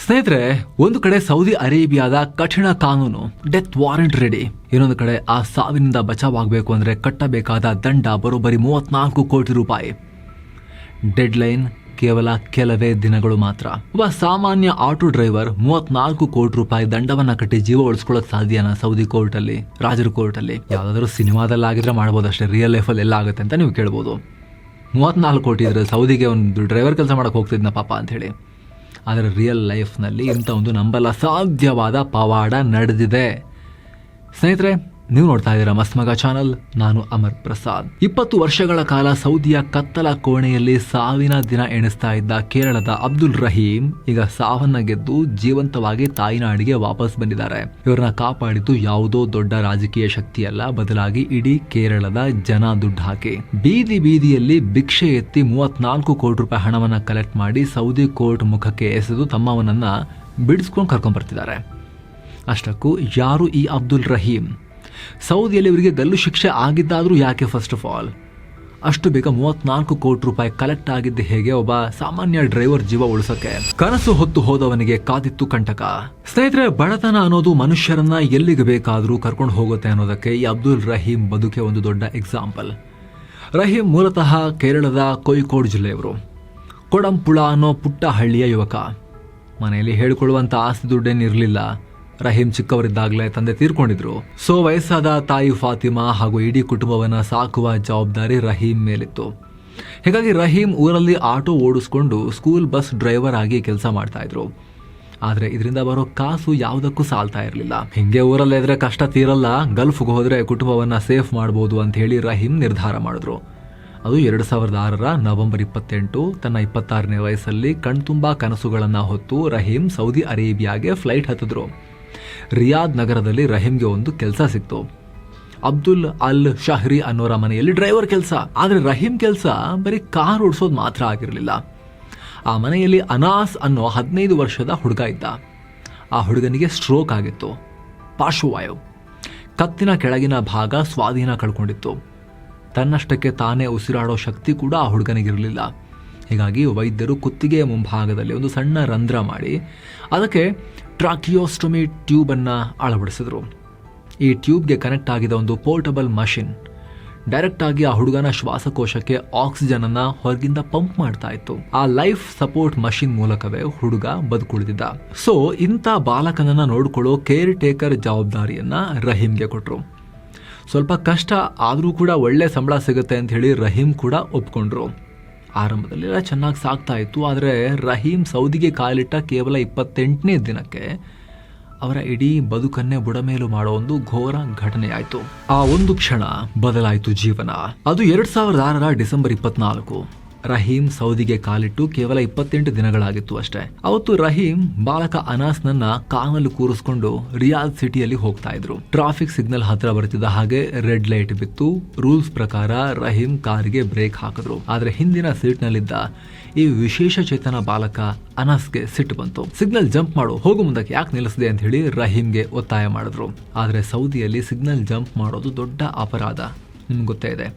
ಸ್ನೇಹಿತರೆ, ಒಂದು ಕಡೆ ಸೌದಿ ಅರೇಬಿಯಾದ ಕಠಿಣ ಕಾನೂನು, ಡೆತ್ ವಾರೆಂಟ್ ರೆಡಿ. ಇನ್ನೊಂದು ಕಡೆ ಆ ಸಾವಿನಿಂದ ಬಚಾವಾಗಬೇಕು ಅಂದ್ರೆ ಕಟ್ಟಬೇಕಾದ ದಂಡ ಬರೋಬ್ಬರಿ 34 ಕೋಟಿ ರೂಪಾಯಿ. ಡೆಡ್ ಲೈನ್ ಕೇವಲ ಕೆಲವೇ ದಿನಗಳು ಮಾತ್ರ. ಒಬ್ಬ ಸಾಮಾನ್ಯ ಆಟೋ ಡ್ರೈವರ್ 34 ಕೋಟಿ ರೂಪಾಯಿ ದಂಡವನ್ನ ಕಟ್ಟಿ ಜೀವ ಉಳಿಸ್ಕೊಳ್ಳೋಕೆ ಸಾಧ್ಯನಾ? ಸೌದಿ ಕೋರ್ಟ್ ಅಲ್ಲಿ, ರಾಜರ ಕೋರ್ಟ್ ಅಲ್ಲಿ. ಯಾವ್ದಾದ್ರು ಸಿನಿಮಾದಲ್ಲಿ ಆಗಿದ್ರೆ ಮಾಡ್ಬೋದು ಅಷ್ಟೇ, ರಿಯಲ್ ಲೈಫ್ ಅಲ್ಲಿ ಎಲ್ಲ ಆಗುತ್ತೆ ಅಂತ ನೀವು ಕೇಳ್ಬೋದು. 34 ಕೋಟಿ ಇದ್ರೆ ಸೌದಿಗೆ ಒಂದು ಡ್ರೈವರ್ ಕೆಲಸ ಮಾಡಕ್ ಹೋಗ್ತಿದ್ನ ಪಾಪ ಅಂತ ಹೇಳಿ. ಆದರೆ ರಿಯಲ್ ಲೈಫ್ನಲ್ಲಿ ಇಂಥ ಒಂದು ನಂಬಲ್ಲ ಸಾಧ್ಯವಾದ ಪವಾಡ ನಡೆದಿದೆ. ಸ್ನೇಹಿತರೆ, ನೀವು ನೋಡ್ತಾ ಇದ್ದೀರಾ ಮಸ್ತ್ ಮಗ ಚಾನಲ್. ನಾನು ಅಮರ್ ಪ್ರಸಾದ್. 20 ವರ್ಷಗಳ ಕಾಲ ಸೌದಿಯ ಕತ್ತಲ ಕೋಣೆಯಲ್ಲಿ ಸಾವಿನ ದಿನ ಎಣಿಸ್ತಾ ಇದ್ದ ಕೇರಳದ ಅಬ್ದುಲ್ ರಹೀಂ ಈಗ ಸಾವನ್ನ ಗೆದ್ದು ಜೀವಂತವಾಗಿ ತಾಯಿನಾಡಿಗೆ ವಾಪಸ್ ಬಂದಿದ್ದಾರೆ. ಇವರನ್ನ ಕಾಪಾಡಿದ್ದು ಯಾವುದೋ ದೊಡ್ಡ ರಾಜಕೀಯ ಶಕ್ತಿಯಲ್ಲ, ಬದಲಾಗಿ ಇಡೀ ಕೇರಳದ ಜನ ದುಡ್ಡು ಹಾಕಿ ಬೀದಿ ಬೀದಿಯಲ್ಲಿ ಭಿಕ್ಷೆ ಎತ್ತಿ 34 ಕೋಟಿ ರೂಪಾಯಿ ಹಣವನ್ನ ಕಲೆಕ್ಟ್ ಮಾಡಿ ಸೌದಿ ಕೋರ್ಟ್ ಮುಖಕ್ಕೆ ಎಸೆದು ತಮ್ಮವನನ್ನ ಬಿಡಿಸ್ಕೊಂಡು ಕರ್ಕೊಂಡ್ ಬರ್ತಿದ್ದಾರೆ. ಅಷ್ಟಕ್ಕೂ ಯಾರು ಈ ಅಬ್ದುಲ್ ರಹೀಂ? ಸೌದಿಯಲ್ಲಿ ಇವರಿಗೆ ಗಲ್ಲು ಶಿಕ್ಷೆ ಆಗಿದ್ದಾದ್ರೂ ಯಾಕೆ? ಫಸ್ಟ್ ಆಫ್ ಆಲ್ ಅಷ್ಟು ಬೇಗ 34 ಕೋಟಿ ರೂಪಾಯಿ ಕಲೆಕ್ಟ್ ಆಗಿದ್ದ ಹೇಗೆ ಒಬ್ಬ ಸಾಮಾನ್ಯ ಡ್ರೈವರ್ ಜೀವ ಉಳಿಸಕ್ಕೆ? ಕನಸು ಹೊತ್ತು ಹೋದವನಿಗೆ ಕಾದಿತ್ತು ಕಂಟಕ. ಸ್ನೇಹಿತರೆ, ಬಡತನ ಅನ್ನೋದು ಮನುಷ್ಯರನ್ನ ಎಲ್ಲಿಗೆ ಬೇಕಾದ್ರೂ ಕರ್ಕೊಂಡು ಹೋಗುತ್ತೆ ಅನ್ನೋದಕ್ಕೆ ಈ ಅಬ್ದುಲ್ ರಹೀಂ ಬದುಕೆ ಒಂದು ದೊಡ್ಡ ಎಕ್ಸಾಂಪಲ್. ರಹೀಂ ಮೂಲತಃ ಕೇರಳದ ಕೋಯಿಕೋಡ್ ಜಿಲ್ಲೆಯವರು. ಕೊಡಂಪುಳ ಅನ್ನೋ ಪುಟ್ಟ ಹಳ್ಳಿಯ ಯುವಕ. ಮನೆಯಲ್ಲಿ ಹೇಳಿಕೊಳ್ಳುವಂತ ಆಸ್ತಿ ದುಡ್ಡೇನಿರಲಿಲ್ಲ. ರಹೀಂ ಚಿಕ್ಕವರಿದ್ದಾಗಲೇ ತಂದೆ ತೀರ್ಕೊಂಡಿದ್ರು. ಸೊ ವಯಸ್ಸಾದ ತಾಯಿ ಫಾತಿಮಾ ಹಾಗೂ ಇಡೀ ಕುಟುಂಬವನ್ನ ಸಾಕುವ ಜವಾಬ್ದಾರಿ ರಹೀಂ ಮೇಲಿತ್ತು. ಹೀಗಾಗಿ ರಹೀಂ ಊರಲ್ಲಿ ಆಟೋ ಓಡಿಸ್ಕೊಂಡು ಸ್ಕೂಲ್ ಬಸ್ ಡ್ರೈವರ್ ಆಗಿ ಕೆಲಸ ಮಾಡ್ತಾ ಇದ್ರು. ಆದ್ರೆ ಇದರಿಂದ ಬರೋ ಕಾಸು ಯಾವುದಕ್ಕೂ ಸಾಲ್ತಾ ಇರಲಿಲ್ಲ. ಹಿಂಗೆ ಊರಲ್ಲೇ ಇದ್ರೆ ಕಷ್ಟ ತೀರಲ್ಲ, ಗಲ್ಫ್ಗೆ ಹೋದ್ರೆ ಕುಟುಂಬವನ್ನ ಸೇಫ್ ಮಾಡಬಹುದು ಅಂತ ಹೇಳಿ ರಹೀಂ ನಿರ್ಧಾರ ಮಾಡಿದ್ರು. ಅದು 2006 ನವೆಂಬರ್ 28 ತನ್ನ 26ನೇ ವಯಸ್ಸಲ್ಲಿ ಕಣ್ತುಂಬಾ ಕನಸುಗಳನ್ನ ಹೊತ್ತು ರಹೀಂ ಸೌದಿ ಅರೇಬಿಯಾಗೆ ಫ್ಲೈಟ್ ಹತ್ತಿದ್ರು. ರಿಯಾದ್ ನಗರದಲ್ಲಿ ರಹೀಂಗೆ ಒಂದು ಕೆಲಸ ಸಿಕ್ತು. ಅಬ್ದುಲ್ ಅಲ್ ಶಹರಿ ಅನ್ನೋರ ಮನೆಯಲ್ಲಿ ಡ್ರೈವರ್ ಕೆಲಸ. ಆದ್ರೆ ರಹೀಂ ಕೆಲಸ ಬರೀ ಕಾರ್ ಓಡಿಸೋದು ಮಾತ್ರ ಆಗಿರಲಿಲ್ಲ. ಆ ಮನೆಯಲ್ಲಿ ಅನಾಸ್ ಅನ್ನೋ 15 ವರ್ಷದ ಹುಡುಗ ಇದ್ದ. ಆ ಹುಡುಗನಿಗೆ ಸ್ಟ್ರೋಕ್ ಆಗಿತ್ತು, ಪಾರ್ಶ್ವವಾಯು. ಕತ್ತಿನ ಕೆಳಗಿನ ಭಾಗ ಸ್ವಾಧೀನ ಕಳ್ಕೊಂಡಿತ್ತು. ತನ್ನಷ್ಟಕ್ಕೆ ತಾನೇ ಉಸಿರಾಡೋ ಶಕ್ತಿ ಕೂಡ ಆ ಹುಡುಗನಿಗಿರಲಿಲ್ಲ. ಹೀಗಾಗಿ ವೈದ್ಯರು ಕುತ್ತಿಗೆಯ ಮುಂಭಾಗದಲ್ಲಿ ಒಂದು ಸಣ್ಣ ರಂಧ್ರ ಮಾಡಿ ಅದಕ್ಕೆ ಟ್ರಾಕಿಯೋಸ್ಟೊಮಿ ಟ್ಯೂಬ್ ಅನ್ನ ಅಳವಡಿಸಿದ್ರು. ಈ ಟ್ಯೂಬ್ಗೆ ಕನೆಕ್ಟ್ ಆಗಿದ ಒಂದು ಪೋರ್ಟಬಲ್ ಮಷಿನ್ ಡೈರೆಕ್ಟ್ ಆಗಿ ಆ ಹುಡುಗನ ಶ್ವಾಸಕೋಶಕ್ಕೆ ಆಕ್ಸಿಜನ್ ಅನ್ನ ಹೊರಗಿಂದ ಪಂಪ್ ಮಾಡ್ತಾ ಇತ್ತು. ಆ ಲೈಫ್ ಸಪೋರ್ಟ್ ಮಷಿನ್ ಮೂಲಕವೇ ಹುಡುಗ ಬದುಕುಳಿದಿದ್ದ. ಸೊ ಇಂಥ ಬಾಲಕನನ್ನ ನೋಡ್ಕೊಳ್ಳೋ ಕೇರ್ ಟೇಕರ್ ಜವಾಬ್ದಾರಿಯನ್ನ ರಹೀಂಗೆ ಕೊಟ್ರು. ಸ್ವಲ್ಪ ಕಷ್ಟ ಆದರೂ ಕೂಡ ಒಳ್ಳೆ ಸಂಬಳ ಸಿಗುತ್ತೆ ಅಂತ ಹೇಳಿ ರಹೀಂ ಕೂಡ ಒಪ್ಕೊಂಡ್ರು. ಆರಂಭದಲ್ಲೆಲ್ಲ ಚೆನ್ನಾಗಿ ಸಾಗ್ತಾ ಇತ್ತು. ಆದರೆ ರಹೀಂ ಸೌದಿಗೆ ಕಾಲಿಟ್ಟ ಕೇವಲ 28ನೇ ದಿನಕ್ಕೆ ಅವರ ಇಡೀ ಬದುಕನ್ನೇ ಬುಡಮೇಲು ಮಾಡೋ ಒಂದು ಘೋರ ಘಟನೆ ಆಯಿತು. ಆ ಒಂದು ಕ್ಷಣ ಬದಲಾಯಿತು ಜೀವನ. ಅದು 2006 ಡಿಸೆಂಬರ್ 24. ರಹೀಂ ಸೌದಿಗೆ ಕಾಲಿಟ್ಟು ಕೇವಲ 28 ದಿನಗಳಾಗಿತ್ತು ಅಷ್ಟೇ. ಅವತ್ತು ರಹೀಂ ಬಾಲಕ ಅನಾಸ್ನನ್ನ ಕಾರಲ್ಲಿ ಕೂರಿಸ್ಕೊಂಡು ರಿಯಾದ್ ಸಿಟಿಯಲ್ಲಿ ಹೋಗ್ತಾ ಇದ್ರು. ಟ್ರಾಫಿಕ್ ಸಿಗ್ನಲ್ ಹತ್ರ ಬರ್ತಿದ್ದ ಹಾಗೆ ರೆಡ್ ಲೈಟ್ ಬಿತ್ತು. ರೂಲ್ಸ್ ಪ್ರಕಾರ ರಹೀಂ ಕಾರಿಗೆ ಬ್ರೇಕ್ ಹಾಕಿದ್ರು. ಆದ್ರೆ ಹಿಂದಿನ ಸೀಟ್ ನಲ್ಲಿದ್ದ ಈ ವಿಶೇಷ ಚೇತನ ಬಾಲಕ ಅನಾಸ್ಗೆ ಸಿಟ್ಟು ಬಂತು. ಸಿಗ್ನಲ್ ಜಂಪ್ ಮಾಡು, ಹೋಗು ಮುಂದಕ್ಕೆ, ಯಾಕೆ ನಿಲ್ಲಿಸಿದೆ ಅಂತ ಹೇಳಿ ರಹೀಂಗೆ ಒತ್ತಾಯ ಮಾಡಿದ್ರು. ಆದ್ರೆ ಸೌದಿಯಲ್ಲಿ ಸಿಗ್ನಲ್ ಜಂಪ್ ಮಾಡೋದು ದೊಡ್ಡ ಅಪರಾಧ, ನಿಮ್ಗೆ ಗೊತ್ತೇ ಇದೆ.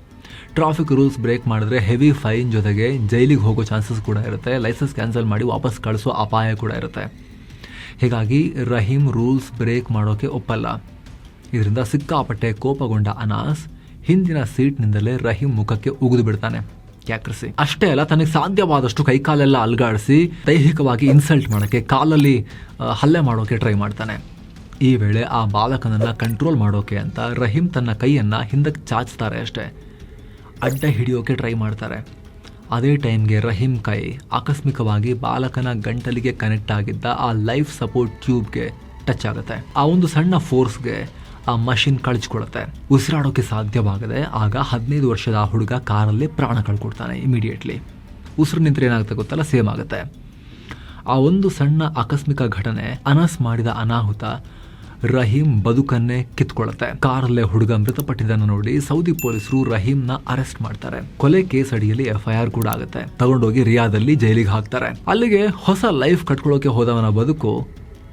ಟ್ರಾಫಿಕ್ ರೂಲ್ಸ್ ಬ್ರೇಕ್ ಮಾಡಿದ್ರೆ ಹೆವಿ ಫೈನ್ ಜೊತೆಗೆ ಜೈಲಿಗೆ ಹೋಗೋ ಚಾನ್ಸಸ್ ಕೂಡ ಇರುತ್ತೆ. ಲೈಸೆನ್ಸ್ ಕ್ಯಾನ್ಸಲ್ ಮಾಡಿ ವಾಪಸ್ ಕಳಿಸೋ ಅಪಾಯ ಕೂಡ ಇರುತ್ತೆ. ಹೀಗಾಗಿ ರಹೀಂ ರೂಲ್ಸ್ ಬ್ರೇಕ್ ಮಾಡೋಕೆ ಒಪ್ಪಲ್ಲ. ಇದರಿಂದ ಸಿಕ್ಕಾಪಟ್ಟೆ ಕೋಪಗೊಂಡ ಅನಾಸ್ ಹಿಂದಿನ ಸೀಟ್ನಿಂದಲೇ ರಹೀಂ ಮುಖಕ್ಕೆ ಉಗಿದು ಬಿಡ್ತಾನೆ, ಕ್ಯಾಕ್ರಿಸಿ. ಅಷ್ಟೇ ಅಲ್ಲ, ತನಗೆ ಸಾಧ್ಯವಾದಷ್ಟು ಕೈಕಾಲೆಲ್ಲ ಅಲ್ಗಾಡಿಸಿ ದೈಹಿಕವಾಗಿ ಇನ್ಸಲ್ಟ್ ಮಾಡೋಕೆ, ಕಾಲಲ್ಲಿ ಹಲ್ಲೆ ಮಾಡೋಕೆ ಟ್ರೈ ಮಾಡ್ತಾನೆ. ಈ ವೇಳೆ ಆ ಬಾಲಕನನ್ನ ಕಂಟ್ರೋಲ್ ಮಾಡೋಕೆ ಅಂತ ರಹೀಂ ತನ್ನ ಕೈಯನ್ನ ಹಿಂದಕ್ಕೆ ಚಾಚ್ತಾರೆ ಅಷ್ಟೇ. ಅಡ್ಡ ಹಿಡಿಯೋಕೆ ಟ್ರೈ ಮಾಡ್ತಾರೆ. ಅದೇ ಟೈಮ್ಗೆ ರಹೀಂ ಕೈ ಆಕಸ್ಮಿಕವಾಗಿ ಬಾಲಕನ ಗಂಟಲಿಗೆ ಕನೆಕ್ಟ್ ಆಗಿದ್ದ ಆ ಲೈಫ್ ಸಪೋರ್ಟ್ ಟ್ಯೂಬ್ಗೆ ಟಚ್ ಆಗುತ್ತೆ. ಆ ಒಂದು ಸಣ್ಣ ಫೋರ್ಸ್ಗೆ ಆ ಮಷಿನ್ ಕಳಚ್ಕೊಳುತ್ತೆ. ಉಸಿರಾಡೋಕೆ ಸಾಧ್ಯವಾಗದೆ ಆಗ 15 ವರ್ಷದ ಆ ಹುಡುಗ ಕಾರಲ್ಲಿ ಪ್ರಾಣ ಕಳ್ಕೊಡ್ತಾನೆ ಇಮಿಡಿಯೇಟ್ಲಿ. ಉಸಿರು ನಿಂತರೆ ಏನಾಗುತ್ತೆ ಗೊತ್ತಲ್ಲ, ಸೇಮ್ ಆಗುತ್ತೆ. ಆ ಒಂದು ಸಣ್ಣ ಆಕಸ್ಮಿಕ ಘಟನೆ ಅನಾಸ್ ಮಾಡಿದ ಅನಾಹುತ ರಹೀಂ ಬದುಕನ್ನೇ ಕಿತ್ಕೊಳ್ಳುತ್ತೆ. ಕಾರಲ್ಲೇ ಹುಡುಗ ಮೃತಪಟ್ಟಿದ್ದನ್ನು ನೋಡಿ ಸೌದಿ ಪೊಲೀಸರು ರಹೀಂನ ಅರೆಸ್ಟ್ ಮಾಡ್ತಾರೆ. ಕೊಲೆ ಕೇಸ್ ಅಡಿಯಲ್ಲಿ FIR ಕೂಡ ಆಗುತ್ತೆ. ತಗೊಂಡೋಗಿ ರಿಯಾದಲ್ಲಿ ಜೈಲಿಗೆ ಹಾಕ್ತಾರೆ. ಅಲ್ಲಿಗೆ ಹೊಸ ಲೈಫ್ ಕಟ್ಕೊಳ್ಳೋಕೆ ಹೋದವನ ಬದುಕು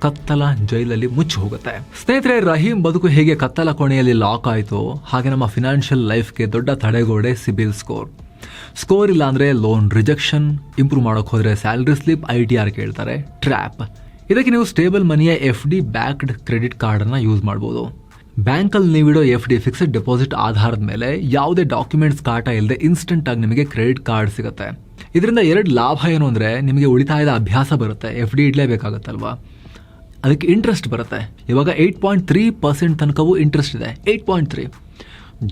ಕತ್ತಲ ಜೈಲಲ್ಲಿ ಮುಚ್ಚಿ ಹೋಗುತ್ತೆ. ಸ್ನೇಹಿತರೆ, ರಹೀಂ ಬದುಕು ಹೇಗೆ ಕತ್ತಲ ಕೋಣೆಯಲ್ಲಿ ಲಾಕ್ ಆಯಿತು, ಹಾಗೆ ನಮ್ಮ ಫಿನಾನ್ಷಿಯಲ್ ಲೈಫ್ಗೆ ದೊಡ್ಡ ತಡೆಗೋಡೆ ಸಿಬಿಲ್ ಸ್ಕೋರ್. ಸ್ಕೋರ್ ಇಲ್ಲ ಅಂದ್ರೆ ಲೋನ್ ರಿಜೆಕ್ಷನ್, ಇಂಪ್ರೂವ್ ಮಾಡೋಕೆ ಹೋದ್ರೆ ಸ್ಯಾಲರಿ ಸ್ಲಿಪ್, ITR ಕೇಳ್ತಾರೆ, ಟ್ರ್ಯಾಪ್. ಇದಕ್ಕೆ ನೀವು ಸ್ಟೇಬಲ್ ಮನಿಯ FD ಬ್ಯಾಕ್ಡ್ ಕ್ರೆಡಿಟ್ ಕಾರ್ಡನ್ನು ಯೂಸ್ ಮಾಡ್ಬೋದು. ಬ್ಯಾಂಕಲ್ಲಿ ನೀವಿಡೋ FD ಫಿಕ್ಸ್ಡ್ ಡೆಪಾಸಿಟ್ ಆಧಾರದ ಮೇಲೆ ಯಾವುದೇ ಡಾಕ್ಯುಮೆಂಟ್ಸ್ ಕಾಟ ಇಲ್ಲದೆ ಇನ್ಸ್ಟೆಂಟ್ ಆಗಿ ನಿಮಗೆ ಕ್ರೆಡಿಟ್ ಕಾರ್ಡ್ ಸಿಗುತ್ತೆ. ಇದರಿಂದ 2 ಲಾಭ ಏನು ಅಂದರೆ ನಿಮಗೆ ಉಳಿತಾಯದ ಅಭ್ಯಾಸ ಬರುತ್ತೆ. FD ಇಡಲೇಬೇಕಾಗತ್ತಲ್ವಾ, ಅದಕ್ಕೆ ಇಂಟ್ರೆಸ್ಟ್ ಬರುತ್ತೆ. ಇವಾಗ 8.3% ತನಕವೂ ಇಂಟ್ರೆಸ್ಟ್ ಇದೆ. 8.3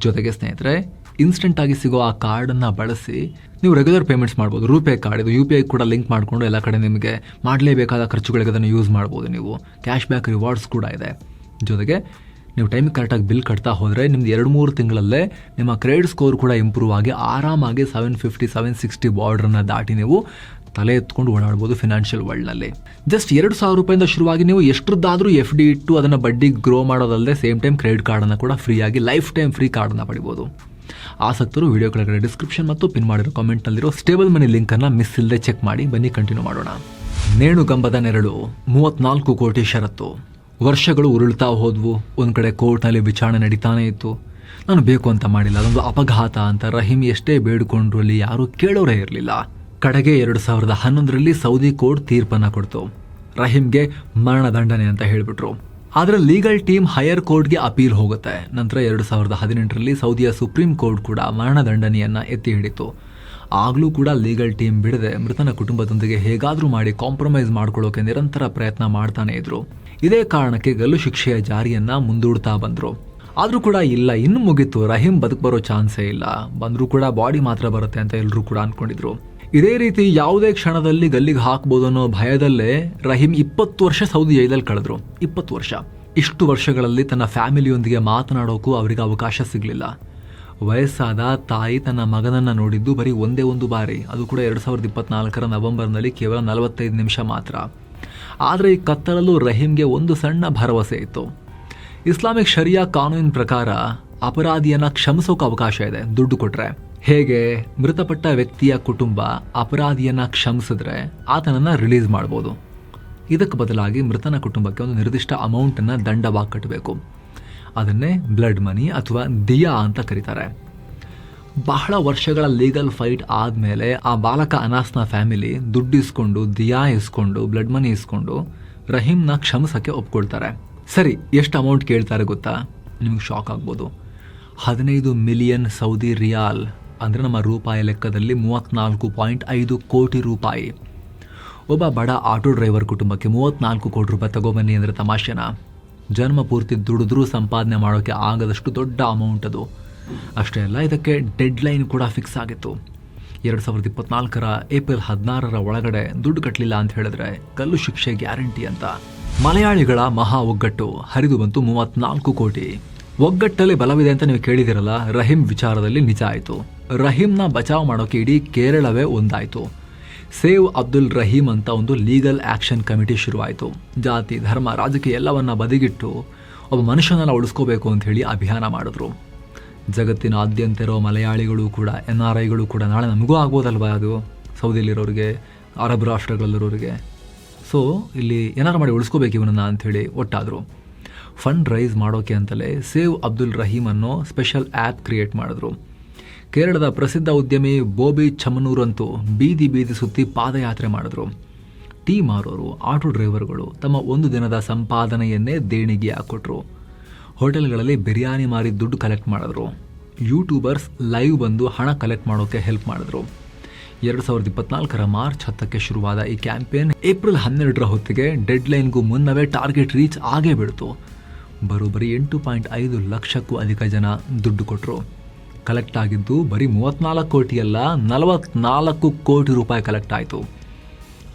ಜೊತೆಗೆ ಸ್ನೇಹಿತರೆ, ಇನ್ಸ್ಟೆಂಟ್ ಆಗಿ ಸಿಗೋ ಆ ಕಾರ್ಡನ್ನು ಬಳಸಿ ನೀವು ರೆಗ್ಯುಲರ್ ಪೇಮೆಂಟ್ಸ್ ಮಾಡ್ಬೋದು. ರೂಪೇ ಕಾರ್ಡ್ ಇದು UPI ಕೂಡ ಲಿಂಕ್ ಮಾಡಿಕೊಂಡು ಎಲ್ಲ ಕಡೆ ನಿಮಗೆ ಮಾಡಲೇಬೇಕಾದ ಖರ್ಚುಗಳಿಗೆ ಅದನ್ನು ಯೂಸ್ ಮಾಡ್ಬೋದು. ನೀವು ಕ್ಯಾಶ್ ಬ್ಯಾಕ್ ರಿವಾರ್ಡ್ಸ್ ಕೂಡ ಇದೆ. ಜೊತೆಗೆ ನೀವು ಟೈಮಿಗೆ ಕರೆಕ್ಟಾಗಿ ಬಿಲ್ ಕಟ್ತಾ ಹೋದರೆ ನಿಮ್ದು 2-3 ತಿಂಗಳಲ್ಲೇ ನಿಮ್ಮ ಕ್ರೆಡಿಟ್ ಸ್ಕೋರ್ ಕೂಡ ಇಂಪ್ರೂವ್ ಆಗಿ ಆರಾಮಾಗಿ 750, 760 ಬಾರ್ಡ್ರನ್ನು ದಾಟಿ ನೀವು ತಲೆ ಎತ್ಕೊಂಡು ಓಡಾಡ್ಬೋದು ಫಿನಾನ್ಷಿಯಲ್ ವರ್ಲ್ಡ್ನಲ್ಲಿ. ಜಸ್ಟ್ 2,000 ರೂಪಾಯಿಂದ ಶುರುವಾಗಿ ನೀವು ಎಷ್ಟರದ್ದಾದರೂ FD ಇಟ್ಟು ಅದನ್ನು ಬಡ್ಡಿ ಗ್ರೋ ಮಾಡೋದಲ್ಲದೆ ಸೇಮ್ ಟೈಮ್ ಕ್ರೆಡಿಟ್ ಕಾರ್ಡನ್ನು ಕೂಡ ಫ್ರೀಯಾಗಿ ಲೈಫ್ ಟೈಮ್ ಫ್ರೀ ಕಾರ್ಡನ್ನು ಪಡಿಬೋದು. ಆಸಕ್ತರು ವಿಡಿಯೋ ಕೆಳಗಡೆ ಡಿಸ್ಕ್ರಿಪ್ಷನ್ ಮತ್ತು ಪಿನ್ ಮಾಡಿರೋ ಕಾಮೆಂಟ್ನಲ್ಲಿರೋ ಸ್ಟೇಬಲ್ ಮನಿ ಲಿಂಕನ್ನು ಮಿಸ್ ಇಲ್ಲದೆ ಚೆಕ್ ಮಾಡಿ. ಬನ್ನಿ ಕಂಟಿನ್ಯೂ ಮಾಡೋಣ. ನೇಣುಗಂಬದ ನೆರಳು, 34 ಕೋಟಿ ಷರತ್ತು. ವರ್ಷಗಳು ಉರುಳ್ತಾ ಹೋದ್ವು. ಒಂದು ಕಡೆ ಕೋರ್ಟ್ನಲ್ಲಿ ವಿಚಾರಣೆ ನಡೀತಾನೆ ಇತ್ತು. ನಾನು ಬೇಕು ಅಂತ ಮಾಡಿಲ್ಲ, ಅದೊಂದು ಅಪಘಾತ ಅಂತ ರಹೀಂ ಎಷ್ಟೇ ಬೇಡಿಕೊಂಡ್ರು ಅಲ್ಲಿ ಯಾರೂ ಕೇಳೋರೇ ಇರಲಿಲ್ಲ. ಕಡೆಗೆ 2011ರಲ್ಲಿ ಸೌದಿ ಕೋರ್ಟ್ ತೀರ್ಪನ್ನು ಕೊಡ್ತು. ರಹೀಂಗೆ ಮರಣದಂಡನೆ ಅಂತ ಹೇಳಿಬಿಟ್ರು. ಆದರೆ ಲೀಗಲ್ ಟೀಮ್ ಹೈಯರ್ ಕೋರ್ಟ್ಗೆ ಅಪೀಲ್ ಹೋಗುತ್ತೆ. ನಂತರ 2018ರಲ್ಲಿ ಸೌದಿಯ ಸುಪ್ರೀಂ ಕೋರ್ಟ್ ಕೂಡ ಮರಣದಂಡನೆಯನ್ನು ಎತ್ತಿ ಹಿಡಿತು. ಆಗಲೂ ಕೂಡ ಲೀಗಲ್ ಟೀಮ್ ಬಿಡದೆ ಮೃತನ ಕುಟುಂಬದೊಂದಿಗೆ ಹೇಗಾದರೂ ಮಾಡಿ ಕಾಂಪ್ರಮೈಸ್ ಮಾಡ್ಕೊಳ್ಳೋಕೆ ನಿರಂತರ ಪ್ರಯತ್ನ ಮಾಡ್ತಾನೆ ಇದ್ರು. ಇದೇ ಕಾರಣಕ್ಕೆ ಗಲ್ಲು ಶಿಕ್ಷೆಯ ಜಾರಿಯನ್ನು ಮುಂದೂಡ್ತಾ ಬಂದರು. ಆದರೂ ಕೂಡ ಇಲ್ಲ, ಇನ್ನು ಮುಗೀತು, ರಹೀಂ ಬರೋ ಚಾನ್ಸೇ ಇಲ್ಲ, ಬಂದರೂ ಕೂಡ ಬಾಡಿ ಮಾತ್ರ ಬರುತ್ತೆ ಅಂತ ಎಲ್ಲರೂ ಕೂಡ ಅಂದ್ಕೊಂಡಿದ್ರು. ಇದೇ ರೀತಿ ಯಾವುದೇ ಕ್ಷಣದಲ್ಲಿ ಗಲ್ಲಿಗೆ ಹಾಕ್ಬೋದು ಅನ್ನೋ ಭಯದಲ್ಲೇ ರಹೀಂ 20 ವರ್ಷ ಸೌದಿ ಜೈಲಲ್ಲಿ ಕಳೆದ್ರು. 20 ವರ್ಷ. ಇಷ್ಟು ವರ್ಷಗಳಲ್ಲಿ ತನ್ನ ಫ್ಯಾಮಿಲಿಯೊಂದಿಗೆ ಮಾತನಾಡೋಕ್ಕೂ ಅವರಿಗೆ ಅವಕಾಶ ಸಿಗಲಿಲ್ಲ. ವಯಸ್ಸಾದ ತಾಯಿ ತನ್ನ ಮಗನನ್ನು ನೋಡಿದ್ದು ಬರೀ ಒಂದೇ ಬಾರಿ, ಅದು ಕೂಡ 2024 ನವೆಂಬರ್ನಲ್ಲಿ ಕೇವಲ 45 ನಿಮಿಷ ಮಾತ್ರ. ಆದರೆ ಈ ಕತ್ತಲಲ್ಲೂ ರಹೀಂಗೆ ಒಂದು ಸಣ್ಣ ಭರವಸೆ ಇತ್ತು. ಇಸ್ಲಾಮಿಕ್ ಶರಿಯಾ ಕಾನೂನಿನ ಪ್ರಕಾರ ಅಪರಾಧಿಯನ್ನು ಕ್ಷಮಿಸೋಕೆ ಅವಕಾಶ ಇದೆ, ದುಡ್ಡು ಕೊಟ್ಟರೆ. ಹೇಗೆ? ಮೃತಪಟ್ಟ ವ್ಯಕ್ತಿಯ ಕುಟುಂಬ ಅಪರಾಧಿಯನ್ನು ಕ್ಷಮಿಸಿದ್ರೆ ಆತನನ್ನು ರಿಲೀಸ್ ಮಾಡ್ಬೋದು. ಇದಕ್ಕೆ ಬದಲಾಗಿ ಮೃತನ ಕುಟುಂಬಕ್ಕೆ ಒಂದು ನಿರ್ದಿಷ್ಟ ಅಮೌಂಟನ್ನು ದಂಡವಾಗಿ ಕಟ್ಟಬೇಕು. ಅದನ್ನೇ ಬ್ಲಡ್ ಮನಿ ಅಥವಾ ದಿಯಾ ಅಂತ ಕರೀತಾರೆ. ಬಹಳ ವರ್ಷಗಳ ಲೀಗಲ್ ಫೈಟ್ ಆದಮೇಲೆ ಆ ಬಾಲಕ ಅನಾಸ್ನ ಫ್ಯಾಮಿಲಿ ದುಡ್ಡು ಇಸ್ಕೊಂಡು, ದಿಯಾ ಇಸ್ಕೊಂಡು, ಬ್ಲಡ್ ಮನಿ ಇಸ್ಕೊಂಡು ರಹೀಂನ ಕ್ಷಮಿಸೋಕ್ಕೆ ಒಪ್ಕೊಳ್ತಾರೆ. ಸರಿ, ಎಷ್ಟು ಅಮೌಂಟ್ ಕೇಳ್ತಾರೆ ಗೊತ್ತಾ? ನಿಮ್ಗೆ ಶಾಕ್ ಆಗ್ಬೋದು. 15 ಮಿಲಿಯನ್ ಸೌದಿ ರಿಯಾಲ್, ಅಂದರೆ ನಮ್ಮ ರೂಪಾಯಿ ಲೆಕ್ಕದಲ್ಲಿ 34.5 ಕೋಟಿ ರೂಪಾಯಿ. ಒಬ್ಬ ಬಡ ಆಟೋ ಡ್ರೈವರ್ ಕುಟುಂಬಕ್ಕೆ 34 ಕೋಟಿ ರೂಪಾಯಿ ತಗೊಬನ್ನಿ ಅಂದರೆ ತಮಾಷೆನಾ? ಜನ್ಮ ಪೂರ್ತಿ ದುಡಿದ್ರೂ ಸಂಪಾದನೆ ಮಾಡೋಕ್ಕೆ ಆಗದಷ್ಟು ದೊಡ್ಡ ಅಮೌಂಟ್ ಅದು. ಅಷ್ಟೇ ಅಲ್ಲ, ಇದಕ್ಕೆ ಡೆಡ್ಲೈನ್ ಕೂಡ ಫಿಕ್ಸ್ ಆಗಿತ್ತು. 2024 ಏಪ್ರಿಲ್ 16 ಒಳಗಡೆ ದುಡ್ಡು ಕಟ್ಟಲಿಲ್ಲ ಅಂತ ಹೇಳಿದ್ರೆ ಗಲ್ಲು ಶಿಕ್ಷೆ ಗ್ಯಾರಂಟಿ ಅಂತ. ಮಲಯಾಳಿಗಳ ಮಹಾ ಒಗ್ಗಟ್ಟು ಹರಿದು ಬಂತು 34 ಕೋಟಿ. ಒಗ್ಗಟ್ಟಲ್ಲಿ ಬಲವಿದೆ ಅಂತ ನೀವು ಕೇಳಿದಿರಲ್ಲ, ರಹೀಂ ವಿಚಾರದಲ್ಲಿ ನಿಜ ಆಯಿತು. ರಹೀಂನ ಬಚಾವ್ ಮಾಡೋಕೆ ಇಡೀ ಕೇರಳವೇ ಒಂದಾಯಿತು. ಸೇವ್ ಅಬ್ದುಲ್ ರಹೀಂ ಅಂತ ಒಂದು ಲೀಗಲ್ ಆಕ್ಷನ್ ಕಮಿಟಿ ಶುರುವಾಯಿತು. ಜಾತಿ, ಧರ್ಮ, ರಾಜಕೀಯ ಎಲ್ಲವನ್ನ ಬದಿಗಿಟ್ಟು ಒಬ್ಬ ಮನುಷ್ಯನನ್ನ ಉಳಿಸ್ಕೋಬೇಕು ಅಂತ ಹೇಳಿ ಅಭಿಯಾನ ಮಾಡಿದ್ರು. ಜಗತ್ತಿನಾದ್ಯಂತ ಇರೋ ಮಲಯಾಳಿಗಳು ಕೂಡ, NRIಗಳು ಕೂಡ ನಾಳೆ ನಮಗೂ ಆಗ್ಬೋದಲ್ವಾ ಅದು, ಸೌದಿಯಲ್ಲಿರೋರಿಗೆ, ಅರಬ್ ರಾಷ್ಟ್ರಗಳಲ್ಲಿರೋರಿಗೆ. ಸೊ ಇಲ್ಲಿ ಏನಾರು ಮಾಡಿ ಉಳಿಸ್ಕೋಬೇಕು ಇವನನ್ನ ಅಂಥೇಳಿ ಒಟ್ಟಾದರು. ಫಂಡ್ ರೈಸ್ ಮಾಡೋಕೆ ಅಂತಲೇ ಸೇವ್ ಅಬ್ದುಲ್ ರಹೀಂ ಅನ್ನೋ ಸ್ಪೆಷಲ್ ಆ್ಯಪ್ ಕ್ರಿಯೇಟ್ ಮಾಡಿದ್ರು. ಕೇರಳದ ಪ್ರಸಿದ್ಧ ಉದ್ಯಮಿ ಬೋಬಿ ಚಮನೂರ್ ಅಂತೂ ಬೀದಿ ಬೀದಿ ಸುತ್ತಿ ಪಾದಯಾತ್ರೆ ಮಾಡಿದ್ರು. ಟೀ ಮಾರೋರು, ಆಟೋ ಡ್ರೈವರ್ಗಳು ತಮ್ಮ ಒಂದು ದಿನದ ಸಂಪಾದನೆಯನ್ನೇ ದೇಣಿಗೆಯಾಗಿ ಕೊಟ್ಟರು. ಹೋಟೆಲ್ಗಳಲ್ಲಿ ಬಿರಿಯಾನಿ ಮಾರಿ ದುಡ್ಡು ಕಲೆಕ್ಟ್ ಮಾಡಿದ್ರು. ಯೂಟ್ಯೂಬರ್ಸ್ ಲೈವ್ ಬಂದು ಹಣ ಕಲೆಕ್ಟ್ ಮಾಡೋಕ್ಕೆ ಹೆಲ್ಪ್ ಮಾಡಿದ್ರು. 2024 ಮಾರ್ಚ್ 10ಕ್ಕೆ ಶುರುವಾದ ಈ ಕ್ಯಾಂಪೇನ್ ಏಪ್ರಿಲ್ 12 ಹೊತ್ತಿಗೆ ಡೆಡ್ಲೈನ್ಗೂ ಮುನ್ನವೇ ಟಾರ್ಗೆಟ್ ರೀಚ್ ಆಗೇ ಬಿಡ್ತು. ಬರೋಬ್ಬರಿ 8.5 ಲಕ್ಷಕ್ಕೂ ಅಧಿಕ ಜನ ದುಡ್ಡು ಕೊಟ್ಟರು. ಕಲೆಕ್ಟ್ ಆಗಿದ್ದು ಬರೀ 34 ಕೋಟಿಯಲ್ಲ, 44 ಕೋಟಿ ರೂಪಾಯಿ ಕಲೆಕ್ಟ್ ಆಯಿತು.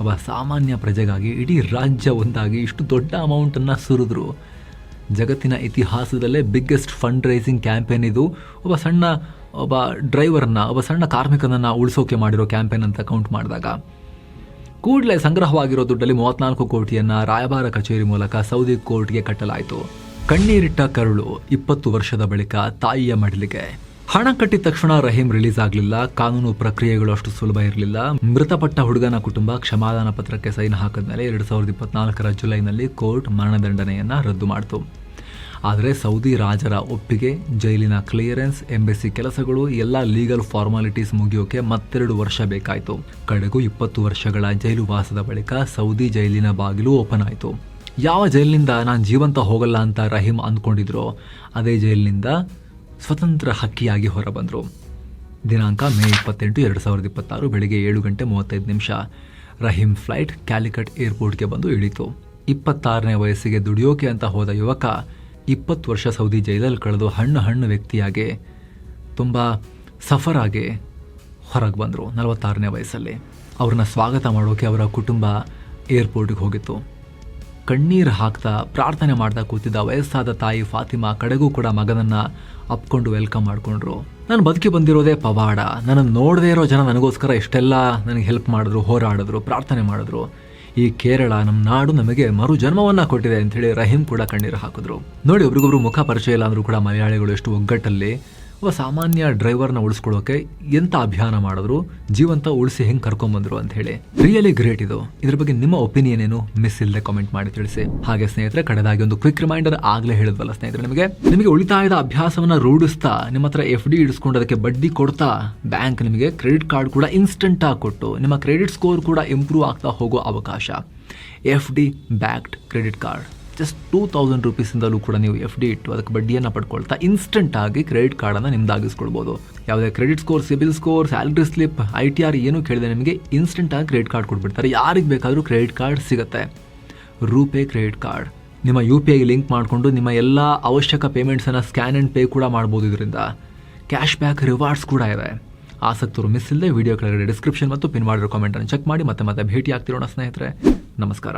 ಒಬ್ಬ ಸಾಮಾನ್ಯ ಪ್ರಜೆಗಾಗಿ ಇಡೀ ರಾಜ್ಯ ಒಂದಾಗಿ ಇಷ್ಟು ದೊಡ್ಡ ಅಮೌಂಟನ್ನು ಸುರಿದ್ರು. ಜಗತ್ತಿನ ಇತಿಹಾಸದಲ್ಲೇ ಬಿಗ್ಗೆಸ್ಟ್ ಫಂಡ್ ರೈಸಿಂಗ್ ಕ್ಯಾಂಪೇನ್ ಇದು. ಒಬ್ಬ ಡ್ರೈವರ್ನ, ಒಬ್ಬ ಸಣ್ಣ ಕಾರ್ಮಿಕನನ್ನು ಉಳಿಸೋಕೆ ಮಾಡಿರೋ ಕ್ಯಾಂಪೇನ್ ಅಂತ ಕೌಂಟ್ ಮಾಡಿದಾಗ ಕೂಡಲೇ ಸಂಗ್ರಹವಾಗಿರೋ ದುಡ್ಡಲ್ಲಿ 34 ಕೋಟಿಯನ್ನು ರಾಯಭಾರ ಕಚೇರಿ ಮೂಲಕ ಸೌದಿ ಕೋರ್ಟ್ಗೆ ಕಟ್ಟಲಾಯಿತು. ಕಣ್ಣೀರಿಟ್ಟ ಕರುಳು 20 ವರ್ಷದ ಬಳಿಕ ತಾಯಿಯ ಮಡಿಲಿಗೆ. ಹಣ ಕಟ್ಟಿದ ತಕ್ಷಣ ರಹೀಂ ರಿಲೀಸ್ ಆಗಲಿಲ್ಲ. ಕಾನೂನು ಪ್ರಕ್ರಿಯೆಗಳು ಅಷ್ಟು ಸುಲಭ ಇರಲಿಲ್ಲ. ಮೃತಪಟ್ಟ ಹುಡುಗನ ಕುಟುಂಬ ಕ್ಷಮಾದಾನ ಪತ್ರಕ್ಕೆ ಸೈನ್ ಹಾಕಿದ್ಮೇಲೆ 2024 ಜುಲೈನಲ್ಲಿ ಕೋರ್ಟ್ ಮರಣದಂಡನೆಯನ್ನು ರದ್ದು ಮಾಡಿತು. ಆದರೆ ಸೌದಿ ರಾಜರ ಒಪ್ಪಿಗೆ, ಜೈಲಿನ ಕ್ಲಿಯರೆನ್ಸ್, ಎಂಬೆಸಿ ಕೆಲಸಗಳು ಎಲ್ಲ ಲೀಗಲ್ ಫಾರ್ಮಾಲಿಟೀಸ್ ಮುಗಿಯೋಕೆ ಮತ್ತೆರಡು ವರ್ಷ ಬೇಕಾಯಿತು. ಕಡೆಗೂ 20 ವರ್ಷಗಳ ಜೈಲು ವಾಸದ ಬಳಿಕ ಸೌದಿ ಜೈಲಿನ ಬಾಗಿಲು ಓಪನ್ ಆಯಿತು. ಯಾವ ಜೈಲಿನಿಂದ ನಾನು ಜೀವಂತ ಹೋಗಲ್ಲ ಅಂತ ರಹೀಮ್ ಅಂದ್ಕೊಂಡಿದ್ರು, ಅದೇ ಜೈಲಿನಿಂದ ಸ್ವತಂತ್ರ ಹಕ್ಕಿಯಾಗಿ ಹೊರಬಂದರು. ದಿನಾಂಕ ಮೇ 28, 2026 ಬೆಳಿಗ್ಗೆ 7:35 ರಹೀಮ್ ಫ್ಲೈಟ್ ಕ್ಯಾಲಿಕಟ್ ಏರ್ಪೋರ್ಟ್ಗೆ ಬಂದು ಇಳಿತು. 26ನೇ ವಯಸ್ಸಿಗೆ ದುಡಿಯೋಕೆ ಅಂತ ಹೋದ ಯುವಕ 20 ವರ್ಷ ಸೌದಿ ಜೈಲಲ್ಲಿ ಕಳೆದು ಹಣ್ಣು ವ್ಯಕ್ತಿಯಾಗಿ ತುಂಬ ಸಫರ್ ಆಗಿ ಹೊರಗೆ ಬಂದರು. 46ನೇ ವಯಸ್ಸಲ್ಲಿ ಅವ್ರನ್ನ ಸ್ವಾಗತ ಮಾಡೋಕೆ ಅವರ ಕುಟುಂಬ ಏರ್ಪೋರ್ಟ್ಗೆ ಹೋಗಿತ್ತು. ಕಣ್ಣೀರು ಹಾಕ್ತಾ ಪ್ರಾರ್ಥನೆ ಮಾಡ್ತಾ ಕೂತಿದ್ದ ವಯಸ್ಸಾದ ತಾಯಿ ಫಾತಿಮಾ ಕಡೆಗೂ ಕೂಡ ಮಗನನ್ನು ಅಪ್ಕೊಂಡು ವೆಲ್ಕಮ್ ಮಾಡಿಕೊಂಡ್ರು. ನಾನು ಬದುಕಿ ಬಂದಿರೋದೇ ಪವಾಡ, ನನ್ನನ್ನು ನೋಡದೇ ಇರೋ ಜನ ನನಗೋಸ್ಕರ ಇಷ್ಟೆಲ್ಲ ನನಗೆ ಹೆಲ್ಪ್ ಮಾಡಿದ್ರು, ಹೋರಾಡಿದ್ರು, ಪ್ರಾರ್ಥನೆ ಮಾಡಿದ್ರು. ಈ ಕೇರಳ ನಮ್ಮ ನಾಡು ನಮಗೆ ಮರು ಜನ್ಮವನ್ನು ಕೊಟ್ಟಿದೆ ಅಂಥೇಳಿ ರಹೀಮ್ ಕೂಡ ಕಣ್ಣೀರು ಹಾಕಿದ್ರು. ನೋಡಿ, ಒಬ್ರಿಗೊಬ್ರು ಮುಖ ಪರಿಚಯ ಇಲ್ಲ ಅಂದರೂ ಕೂಡ ಮಲಯಾಳಿಗಳು ಎಷ್ಟು ಒಗ್ಗಟ್ಟಲ್ಲಿ ಒಬ್ಬ ಸಾಮಾನ್ಯ ಡ್ರೈವರ್ನ ಉಳಿಸ್ಕೊಳ್ಳೋಕೆ ಎಂಥ ಅಭಿಯಾನ ಮಾಡಿದ್ರು, ಜೀವಂತ ಉಳಿಸಿ ಹೆಂಗೆ ಕರ್ಕೊಂಡ್ಬಂದ್ರು ಅಂತ ಹೇಳಿ. ರಿಯಲಿ ಗ್ರೇಟ್ ಇದು. ಇದ್ರ ಬಗ್ಗೆ ನಿಮ್ಮ ಒಪಿನಿಯನ್ ಏನು ಮಿಸ್ ಇಲ್ಲದೆ ಕಾಮೆಂಟ್ ಮಾಡಿ ತಿಳಿಸಿ. ಹಾಗೆ ಸ್ನೇಹಿತರೆ, ಕಡೆದಾಗಿ ಒಂದು ಕ್ವಿಕ್ ರಿಮೈಂಡರ್ ಆಗಲೇ ಹೇಳಿದ್ವಲ್ಲ ಸ್ನೇಹಿತರೆ, ನಿಮಗೆ ಉಳಿತಾಯದ ಅಭ್ಯಾಸವನ್ನ ರೂಢಿಸ್ತಾ ನಿಮ್ಮ ಹತ್ರ FD ಇಡಿಸ್ಕೊಂಡು ಅದಕ್ಕೆ ಬಡ್ಡಿ ಕೊಡ್ತಾ ಬ್ಯಾಂಕ್ ನಿಮಗೆ ಕ್ರೆಡಿಟ್ ಕಾರ್ಡ್ ಕೂಡ ಇನ್ಸ್ಟೆಂಟ್ ಆಗಿ ಕೊಟ್ಟು ನಿಮ್ಮ ಕ್ರೆಡಿಟ್ ಸ್ಕೋರ್ ಕೂಡ ಇಂಪ್ರೂವ್ ಆಗ್ತಾ ಹೋಗೋ ಅವಕಾಶ. FD backed credit card just 2000 ರೂಪೀಸಿಂದಲೂ ಕೂಡ ನೀವು FD ಇಟ್ಟು ಅದಕ್ಕೆ ಬಡ್ಡಿಯನ್ನು ಪಡ್ಕೊಳ್ತಾ ಇನ್ಸ್ಟೆಂಟ್ ಆಗಿ ಕ್ರೆಡಿಟ್ ಕಾರ್ಡನ್ನು ನಿಮ್ದಾಗಿಸ್ಕೊಳ್ಬೋದು. ಯಾವುದೇ credit score, CIBIL score, salary slip, ITR ಏನು ಕೇಳಿದೆ ನಿಮಗೆ ಇನ್ಸ್ಟೆಂಟ್ ಆಗಿ ಕ್ರೆಡಿಟ್ ಕಾರ್ಡ್ ಕೊಟ್ಬಿಡ್ತಾರೆ. ಯಾರಿಗೆ ಬೇಕಾದರೂ ಕ್ರೆಡಿಟ್ ಕಾರ್ಡ್ ಸಿಗುತ್ತೆ. ರೂಪೇ ಕ್ರೆಡಿಟ್ ಕಾರ್ಡ್ ನಿಮ್ಮ UPI ಲಿಂಕ್ ಮಾಡಿಕೊಂಡು ನಿಮ್ಮ ಎಲ್ಲ ಅವಶ್ಯಕ ಪೇಮೆಂಟ್ಸನ್ನು ಸ್ಕ್ಯಾನ್ ಆ್ಯಂಡ್ ಪೇ ಕೂಡ ಮಾಡ್ಬೋದು. ಇದರಿಂದ ಕ್ಯಾಶ್ ಬ್ಯಾಕ್ ರಿವಾರ್ಡ್ಸ್ ಕೂಡ ಇದೆ. ಆಸಕ್ತರು ಮಿಸ್ ಇಲ್ಲದೆ ವಿಡಿಯೋ ಕೆಳಗಡೆ ಡಿಸ್ಕ್ರಿಪ್ಷನ್ ಮತ್ತು ಪಿನ್ ಮಾಡಿರೋ ಕಾಮೆಂಟನ್ನು ಚೆಕ್ ಮಾಡಿ ಮತ್ತೆ ಭೇಟಿ ಆಗ್ತಿರೋಣ ಸ್ನೇಹಿತರೆ. ನಮಸ್ಕಾರ.